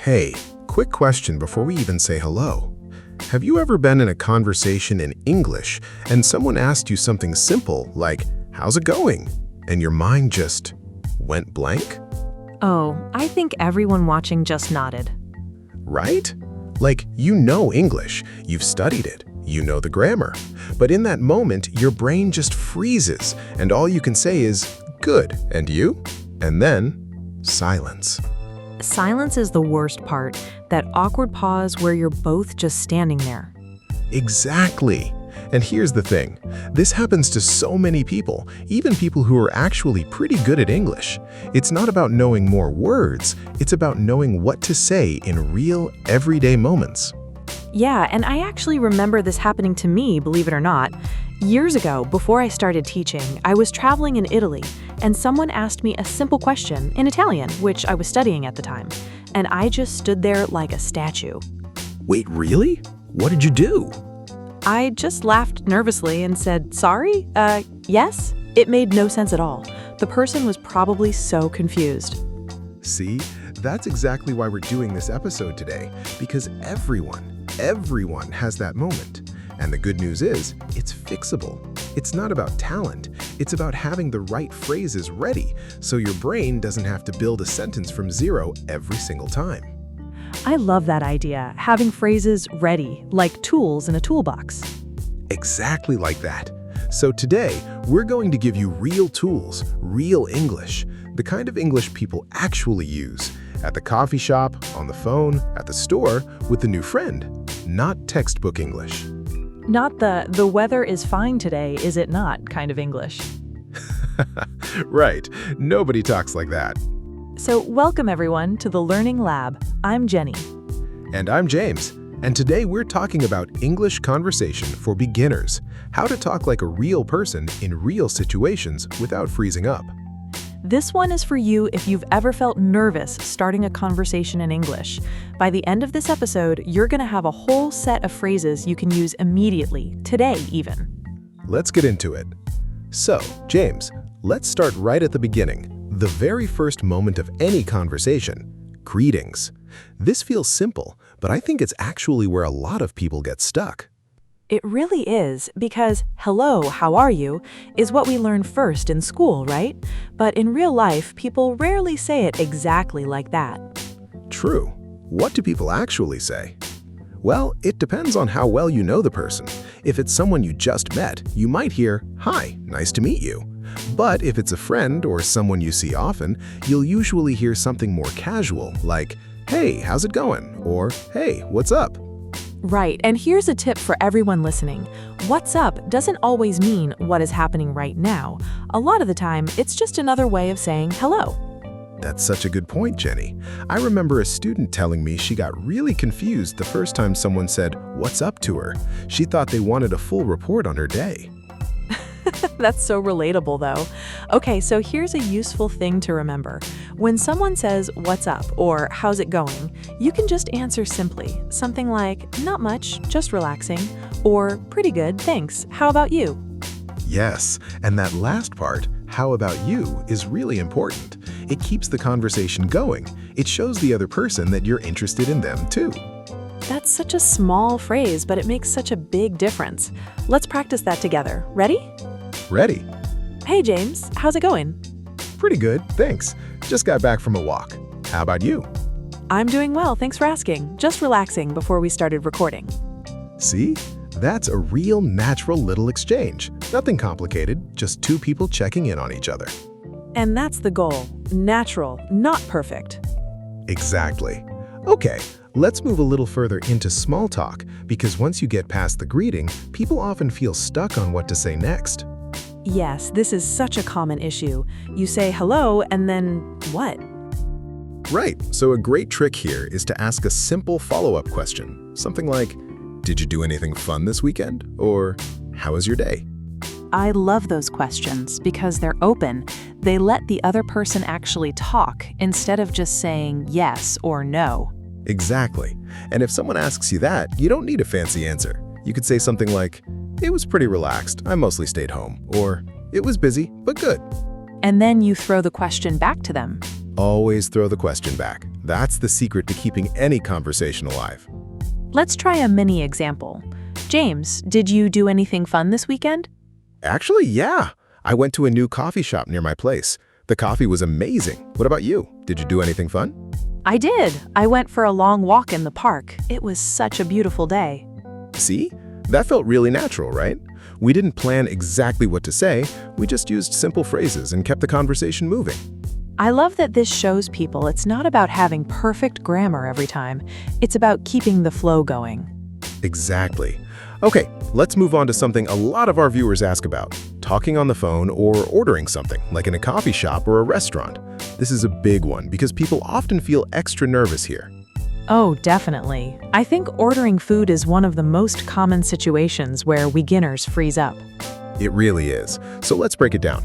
Hey, quick question before we even say hello. Have you ever been in a conversation in English and someone asked you something simple like, "How's it going?" and your mind just went blank? Oh, I think everyone watching just nodded. Right? Like, you know English, you've studied it, you know the grammar. But in that moment, your brain just freezes and all you can say is, "Good, and you?" And then, silence. Silence is the worst part, that awkward pause where you're both just standing there. Exactly. And here's the thing. This happens to so many people, even people who are actually pretty good at English. It's not about knowing more words, it's about knowing what to say in real, everyday moments. Yeah, and I actually remember this happening to me, believe it or not. Years ago, before I started teaching, I was traveling in Italy, and someone asked me a simple question in Italian, which I was studying at the time. And I just stood there like a statue. Wait, really? What did you do? I just laughed nervously and said, "Sorry? Yes?" It made no sense at all. The person was probably so confused. See, that's exactly why we're doing this episode today, because everyone has that moment. And the good news is, it's fixable. It's not about talent, it's about having the right phrases ready, so your brain doesn't have to build a sentence from zero every single time. I love that idea, having phrases ready, like tools in a toolbox. Exactly like that. So today, we're going to give you real tools, real English, the kind of English people actually use, at the coffee shop, on the phone, at the store, with a new friend, not textbook English. Not the weather is fine today, is it not kind of English. Right, nobody talks like that. So welcome everyone to the Learning Lab. I'm Jenny. And I'm James, and today we're talking about English conversation for beginners, how to talk like a real person in real situations without freezing up. This one is for you if you've ever felt nervous starting a conversation in English. By the end of this episode, you're going to have a whole set of phrases you can use immediately, today even. Let's get into it. So, James, let's start right at the beginning, the very first moment of any conversation, greetings. This feels simple, but I think it's actually where a lot of people get stuck. It really is, because hello, how are you, is what we learn first in school, right? But in real life, people rarely say it exactly like that. True. What do people actually say? Well, it depends on how well you know the person. If it's someone you just met, you might hear, "Hi, nice to meet you." But if it's a friend or someone you see often, you'll usually hear something more casual, like, "Hey, how's it going?" or "Hey, what's up?" Right, and here's a tip for everyone listening. What's up doesn't always mean what is happening right now. A lot of the time, it's just another way of saying hello. That's such a good point, Jenny. I remember a student telling me she got really confused the first time someone said, "What's up?" to her. She thought they wanted a full report on her day. That's so relatable, though. Okay, so here's a useful thing to remember. When someone says, "What's up?" or "How's it going?" you can just answer simply. Something like, "Not much, just relaxing," or "Pretty good, thanks. How about you?" Yes, and that last part, "How about you?" is really important. It keeps the conversation going. It shows the other person that you're interested in them, too. That's such a small phrase, but it makes such a big difference. Let's practice that together. Ready? Ready? Hey, James, how's it going? Pretty good, thanks. Just got back from a walk. How about you? I'm doing well, thanks for asking. Just relaxing before we started recording. See? That's a real natural little exchange. Nothing complicated, just two people checking in on each other. And that's the goal. Natural, not perfect. Exactly. Okay, let's move a little further into small talk, because once you get past the greeting, people often feel stuck on what to say next. Yes, this is such a common issue. You say hello, and then what? Right, so a great trick here is to ask a simple follow-up question. Something like, "Did you do anything fun this weekend?" Or, "How was your day?" I love those questions because they're open. They let the other person actually talk instead of just saying yes or no. Exactly. And if someone asks you that, you don't need a fancy answer. You could say something like, "It was pretty relaxed. I mostly stayed home." Or, "It was busy, but good." And then you throw the question back to them. Always throw the question back. That's the secret to keeping any conversation alive. Let's try a mini example. James, did you do anything fun this weekend? Actually, yeah. I went to a new coffee shop near my place. The coffee was amazing. What about you? Did you do anything fun? I did. I went for a long walk in the park. It was such a beautiful day. See? That felt really natural, right? We didn't plan exactly what to say, we just used simple phrases and kept the conversation moving. I love that this shows people it's not about having perfect grammar every time. It's about keeping the flow going. Exactly. Okay, let's move on to something a lot of our viewers ask about: talking on the phone or ordering something, like in a coffee shop or a restaurant. This is a big one because people often feel extra nervous here. Oh, definitely. I think ordering food is one of the most common situations where beginners freeze up. It really is. So let's break it down.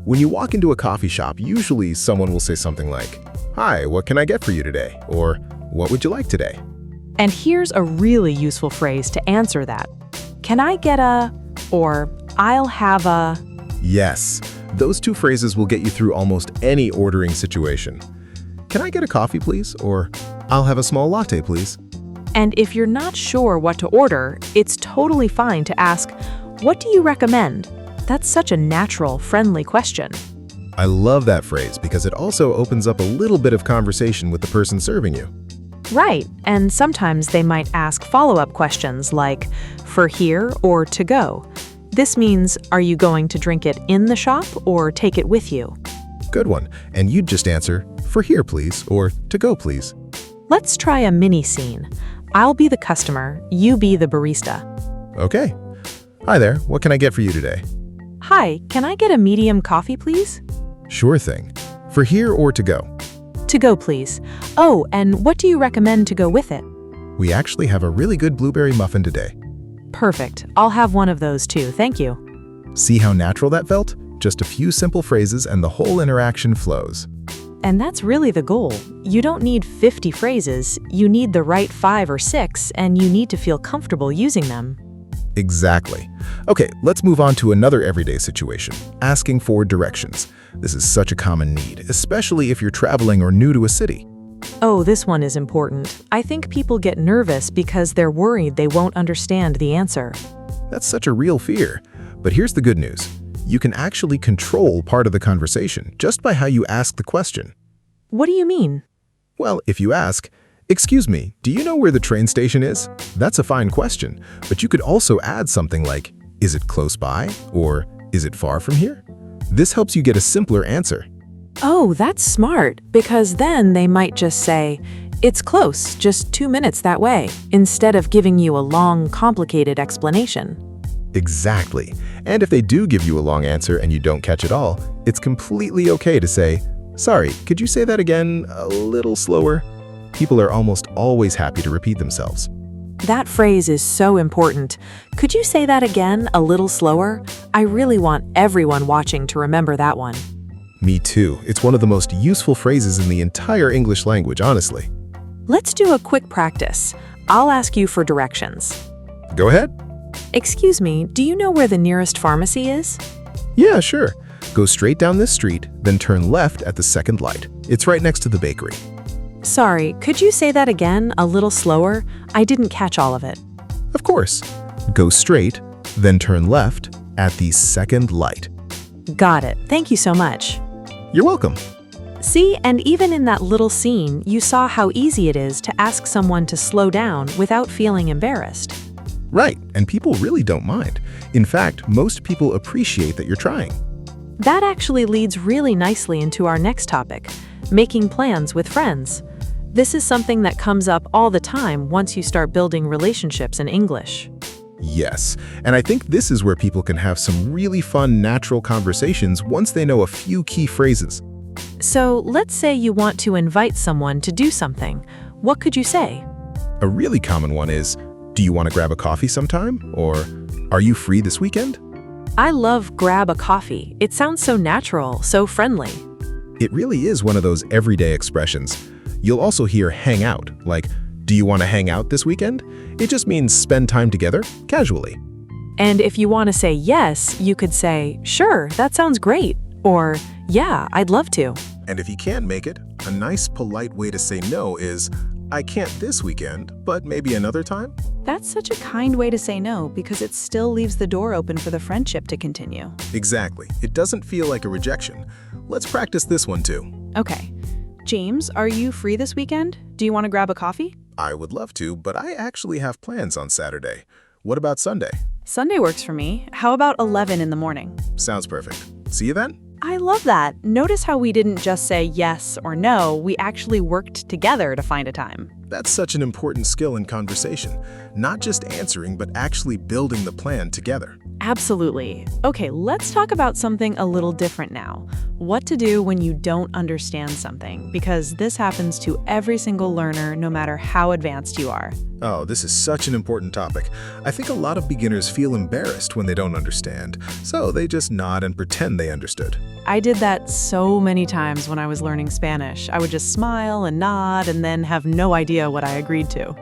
When you walk into a coffee shop, usually someone will say something like, "Hi, what can I get for you today?" Or, "What would you like today?" And here's a really useful phrase to answer that. Can I get a, or I'll have a. Yes, those two phrases will get you through almost any ordering situation. "Can I get a coffee, please?" Or, "I'll have a small latte, please." And if you're not sure what to order, it's totally fine to ask, "What do you recommend?" That's such a natural, friendly question. I love that phrase because it also opens up a little bit of conversation with the person serving you. Right, and sometimes they might ask follow-up questions like, for here or to go. This means, are you going to drink it in the shop or take it with you? Good one. And you'd just answer, "For here, please," or "To go, please." Let's try a mini scene. I'll be the customer, you be the barista. Okay. "Hi there, what can I get for you today?" Hi, can I get a medium coffee, please? "Sure thing. For here or to go?" To go, please. Oh, and what do you recommend to go with it? "We actually have a really good blueberry muffin today." Perfect. I'll have one of those too, thank you. See how natural that felt? Just a few simple phrases and the whole interaction flows. And that's really the goal. You don't need 50 phrases, you need the right 5 or 6, and you need to feel comfortable using them. Exactly. Okay, let's move on to another everyday situation: asking for directions. This is such a common need, especially if you're traveling or new to a city. Oh, this one is important. I think people get nervous because they're worried they won't understand the answer. That's such a real fear. But here's the good news. You can actually control part of the conversation just by how you ask the question. What do you mean? Well, if you ask, "Excuse me, do you know where the train station is?" That's a fine question, but you could also add something like, "Is it close by?" or "Is it far from here?" This helps you get a simpler answer. Oh, that's smart, because then they might just say, "It's close, just 2 minutes that way," instead of giving you a long, complicated explanation. Exactly. And if they do give you a long answer and you don't catch it all, it's completely okay to say, "Sorry, could you say that again a little slower?" People are almost always happy to repeat themselves. That phrase is so important. Could you say that again, a little slower? I really want everyone watching to remember that one. Me too. It's one of the most useful phrases in the entire English language, honestly. Let's do a quick practice. I'll ask you for directions. Go ahead. Excuse me, do you know where the nearest pharmacy is? Yeah, sure. Go straight down this street, then turn left at the second light. It's right next to the bakery. Sorry, could you say that again, a little slower? I didn't catch all of it. Of course. Go straight, then turn left at the second light. Got it. Thank you so much. You're welcome. See, and even in that little scene, you saw how easy it is to ask someone to slow down without feeling embarrassed. Right, and people really don't mind. In fact, most people appreciate that you're trying. That actually leads really nicely into our next topic, making plans with friends. This is something that comes up all the time once you start building relationships in English. Yes, and I think this is where people can have some really fun, natural conversations once they know a few key phrases. So let's say you want to invite someone to do something. What could you say? A really common one is, "Do you want to grab a coffee sometime?" Or, "Are you free this weekend?" I love grab a coffee. It sounds so natural, so friendly. It really is one of those everyday expressions. You'll also hear hang out, like, "Do you want to hang out this weekend?" It just means spend time together, casually. And if you want to say yes, you could say, "Sure, that sounds great," Or, yeah, I'd love to. And if you can't make it, a nice, polite way to say no is, I can't this weekend, but maybe another time? That's such a kind way to say no because it still leaves the door open for the friendship to continue. Exactly. It doesn't feel like a rejection. Let's practice this one too. Okay. James, are you free this weekend? Do you want to grab a coffee? I would love to, but I actually have plans on Saturday. What about Sunday? Sunday works for me. How about 11 in the morning? Sounds perfect. See you then? I love that. Notice how we didn't just say yes or no, we actually worked together to find a time. That's such an important skill in conversation. Not just answering, but actually building the plan together. Absolutely. Okay, let's talk about something a little different now. What to do when you don't understand something, because this happens to every single learner, no matter how advanced you are. Oh, this is such an important topic. I think a lot of beginners feel embarrassed when they don't understand, so they just nod and pretend they understood. I did that so many times when I was learning Spanish. I would just smile and nod and then have no idea what I agreed to.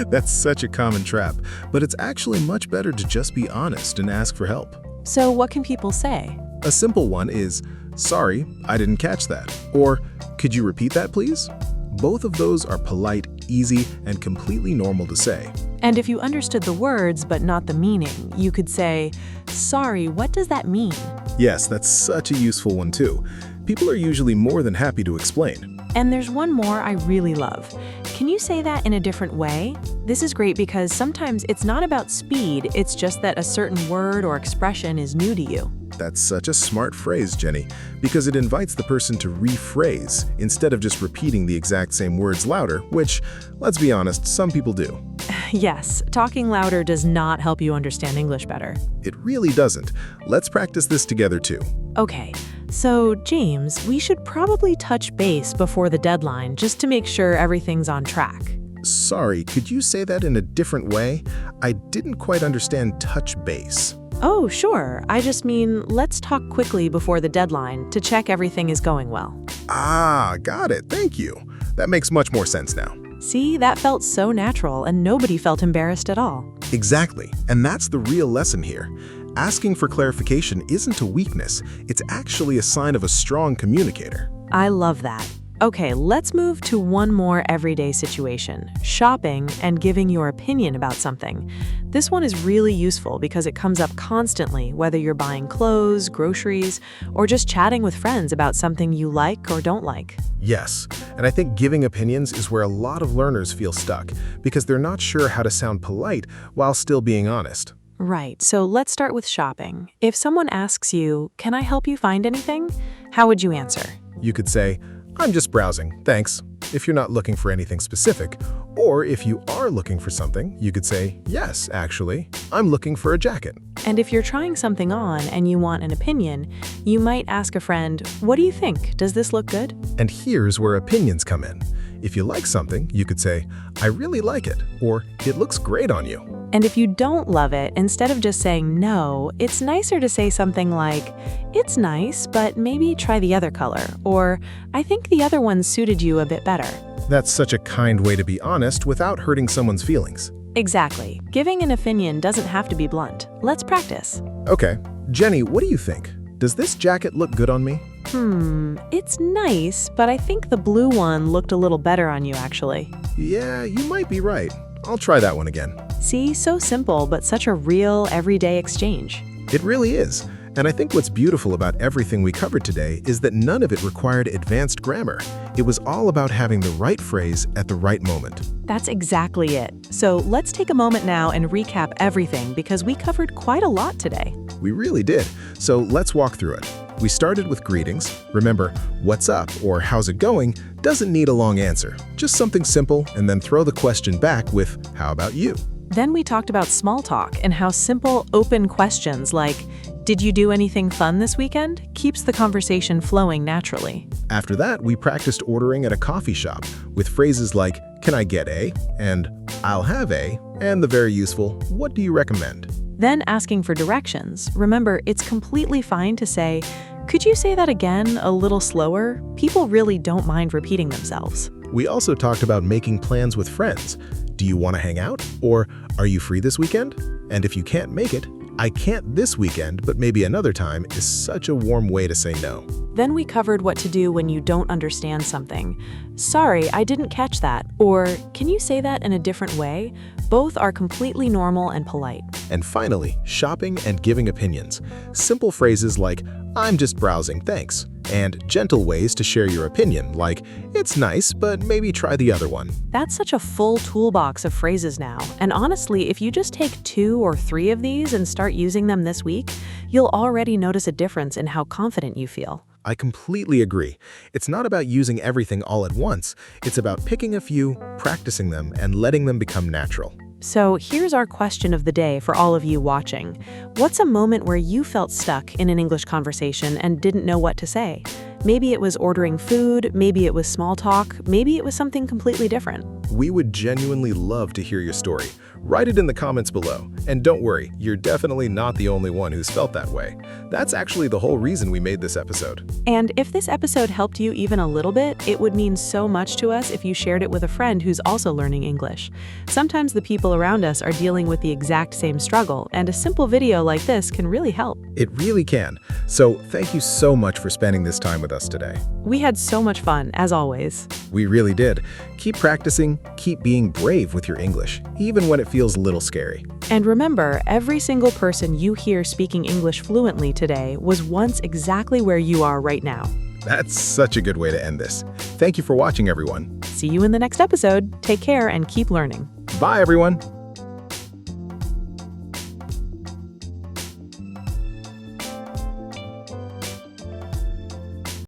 That's such a common trap, but it's actually much better to just be honest and ask for help. So what can people say? A simple one is, sorry, I didn't catch that, or could you repeat that please? Both of those are polite, easy, and completely normal to say. And if you understood the words but not the meaning, you could say, sorry, what does that mean? Yes, that's such a useful one too. People are usually more than happy to explain. And there's one more I really love. Can you say that in a different way? This is great because sometimes it's not about speed, it's just that a certain word or expression is new to you. That's such a smart phrase, Jenny, because it invites the person to rephrase instead of just repeating the exact same words louder, which, let's be honest, some people do. Yes, talking louder does not help you understand English better. It really doesn't. Let's practice this together too. Okay, so James, we should probably touch base before the deadline just to make sure everything's on track. Sorry, could you say that in a different way? I didn't quite understand touch base. Oh, sure. I just mean, let's talk quickly before the deadline to check everything is going well. Ah, got it. Thank you. That makes much more sense now. See, that felt so natural and nobody felt embarrassed at all. Exactly. And that's the real lesson here. Asking for clarification isn't a weakness. It's actually a sign of a strong communicator. I love that. Okay, let's move to one more everyday situation, shopping and giving your opinion about something. This one is really useful because it comes up constantly, whether you're buying clothes, groceries, or just chatting with friends about something you like or don't like. Yes, and I think giving opinions is where a lot of learners feel stuck because they're not sure how to sound polite while still being honest. Right, so let's start with shopping. If someone asks you, "Can I help you find anything?" How would you answer? You could say, I'm just browsing, thanks, if you're not looking for anything specific. Or if you are looking for something, you could say, yes, actually, I'm looking for a jacket. And if you're trying something on and you want an opinion, you might ask a friend, "What do you think? Does this look good?" And here's where opinions come in. If you like something, you could say, I really like it, or it looks great on you. And if you don't love it, instead of just saying no, it's nicer to say something like, "It's nice, but maybe try the other color," or "I think the other one suited you a bit better." That's such a kind way to be honest without hurting someone's feelings. Exactly. Giving an opinion doesn't have to be blunt. Let's practice. Okay, Jenny, what do you think? Does this jacket look good on me? It's nice, but I think the blue one looked a little better on you, actually. Yeah, you might be right. I'll try that one again. See, so simple, but such a real, everyday exchange. It really is. And I think what's beautiful about everything we covered today is that none of it required advanced grammar. It was all about having the right phrase at the right moment. That's exactly it. So let's take a moment now and recap everything because we covered quite a lot today. We really did. So let's walk through it. We started with greetings. Remember, what's up or how's it going doesn't need a long answer. Just something simple and then throw the question back with, how about you? Then we talked about small talk and how simple, open questions like, "Did you do anything fun this weekend?" keeps the conversation flowing naturally. After that, we practiced ordering at a coffee shop with phrases like, can I get a? And I'll have a? And the very useful, what do you recommend? Then asking for directions. Remember, it's completely fine to say, "Could you say that again a little slower?" People really don't mind repeating themselves. We also talked about making plans with friends. Do you want to hang out? Or are you free this weekend? And if you can't make it, I can't this weekend, but maybe another time is such a warm way to say no. Then we covered what to do when you don't understand something. Sorry, I didn't catch that. Or, can you say that in a different way? Both are completely normal and polite. And finally, shopping and giving opinions. Simple phrases like, I'm just browsing, thanks. And gentle ways to share your opinion, like, it's nice, but maybe try the other one. That's such a full toolbox of phrases now. And honestly, if you just take 2 or 3 of these and start using them this week, you'll already notice a difference in how confident you feel. I completely agree. It's not about using everything all at once. It's about picking a few, practicing them, and letting them become natural. So here's our question of the day for all of you watching. What's a moment where you felt stuck in an English conversation and didn't know what to say? Maybe it was ordering food, maybe it was small talk, maybe it was something completely different. We would genuinely love to hear your story. Write it in the comments below. And don't worry, you're definitely not the only one who's felt that way. That's actually the whole reason we made this episode. And if this episode helped you even a little bit, it would mean so much to us if you shared it with a friend who's also learning English. Sometimes the people around us are dealing with the exact same struggle, and a simple video like this can really help. It really can. So thank you so much for spending this time with us today. We had so much fun, as always. We really did. Keep practicing, keep being brave with your English, even when it feels a little scary. And remember, every single person you hear speaking English fluently today was once exactly where you are right now. That's such a good way to end this. Thank you for watching, everyone. See you in the next episode. Take care and keep learning. Bye, everyone.